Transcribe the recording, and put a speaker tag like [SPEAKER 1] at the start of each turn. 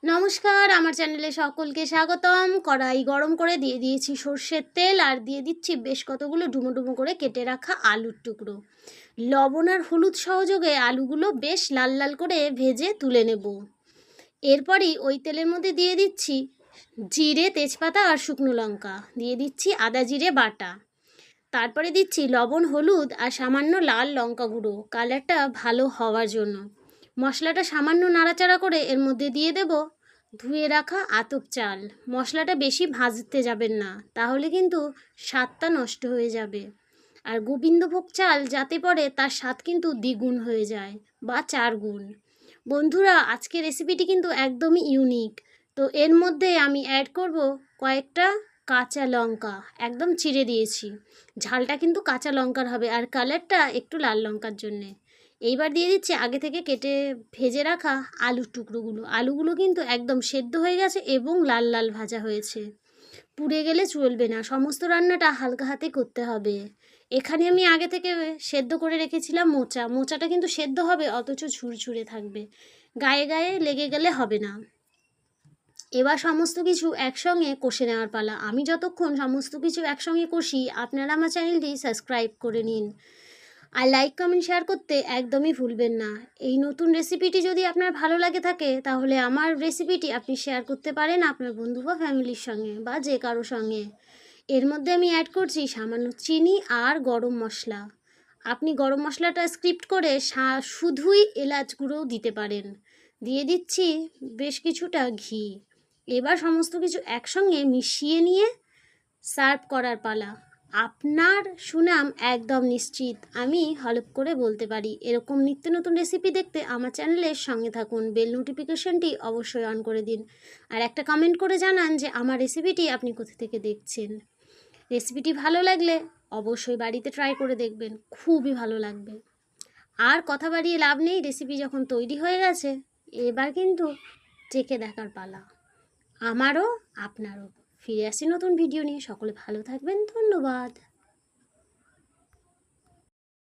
[SPEAKER 1] নমস্কার, আমার চ্যানেলে সকলকে স্বাগতম। কড়াই গরম করে দিয়ে দিয়েছি সর্ষের তেল, আর দিয়ে দিচ্ছি বেশ কতগুলো ডুমো ডুমো করে কেটে রাখা আলুর টুকরো। লবণ আর হলুদ সহযোগে আলুগুলো বেশ লাল লাল করে ভেজে তুলে নেব। এরপরই ওই তেলের মধ্যে দিয়ে দিচ্ছি জিরে, তেজপাতা আর শুকনো লঙ্কা, দিয়ে দিচ্ছি আদা জিরে বাটা, তারপরে দিচ্ছি লবণ, হলুদ আর সামান্য লাল লঙ্কা গুঁড়ো কালারটা ভালো হওয়ার জন্য। মশলাটা সামান্য নাড়াচাড়া করে এর মধ্যে দিয়ে দেব ধুয়ে রাখা আতপ চাল। মশলাটা বেশি ভাজতে যাবেন না, তাহলে কিন্তু স্বাদটা নষ্ট হয়ে যাবে। আর গোবিন্দভোগ চাল যাতে পড়ে তার স্বাদ কিন্তু দ্বিগুণ হয়ে যায় বা 4 গুণ। বন্ধুরা, আজকের রেসিপিটি কিন্তু একদমই ইউনিক। তো এর মধ্যে আমি অ্যাড করব কয়েকটা কাঁচা লঙ্কা, একদম চিড়ে দিয়েছি। ঝালটা কিন্তু কাঁচা লঙ্কার হবে, আর কালারটা একটু লাল লঙ্কার জন্যে। এইবার দিয়ে দিচ্ছি আগে থেকে কেটে ভেজে রাখা আলুর টুকরোগুলো। আলুগুলো কিন্তু একদম সেদ্ধ হয়ে গেছে এবং লাল লাল ভাজা হয়েছে। পুড়ে গেলে চলবে না, সমস্ত রান্নাটা হালকা হাতে করতে হবে। এখানে আমি আগে থেকে সেদ্ধ করে রেখেছিলাম মোচাটা কিন্তু সেদ্ধ হবে, অথচ ঝুরঝুরে থাকবে, গায়ে গায়ে লেগে গেলে হবে না। এবার সমস্ত কিছু একসঙ্গে কষে নেওয়ার পালা। আমি যতক্ষণ সমস্ত কিছু একসঙ্গে কষি, আপনারা আমার চ্যানেলটি সাবস্ক্রাইব করে নিন, আর লাইক কমেন্ট শেয়ার করতে একদমই ভুলবেন না। এই নতুন রেসিপিটি যদি আপনার ভালো লাগে থাকে, তাহলে আমার রেসিপিটি আপনি শেয়ার করতে পারেন আপনার বন্ধু বা ফ্যামিলির সঙ্গে বা যে কারো সঙ্গে। এর মধ্যে আমি অ্যাড করছি সামান্য চিনি আর গরম মশলা। আপনি গরম মশলাটা স্কিপ করে শুধুই এলাচ গুঁড়োও দিতে পারেন। দিয়ে দিচ্ছি বেশ কিছুটা ঘি। এবার সমস্ত কিছু একসঙ্গে মিশিয়ে নিয়ে সার্ভ করার পালা। আপনার সুনাম একদম নিশ্চিত, আমি হলফ করে বলতে পারি। এরকম নিত্য নতুন রেসিপি দেখতে আমার চ্যানেলের সঙ্গে থাকুন, বেল নোটিফিকেশনটি অবশ্যই অন করে দিন, আর একটা কমেন্ট করে জানান যে আমার রেসিপিটি আপনি কোথা থেকে দেখছেন। রেসিপিটি ভালো লাগলে অবশ্যই বাড়িতে ট্রাই করে দেখবেন, খুবই ভালো লাগবে। আর কথা বাড়িয়ে লাভ নেই, রেসিপি যখন তৈরি হয়ে গেছে, এবার কিন্তু চেখে দেখার পালা আমারও আপনারও। ফিরে আসি নতুন ভিডিও নিয়ে, সকলে ভালো থাকবেন, ধন্যবাদ।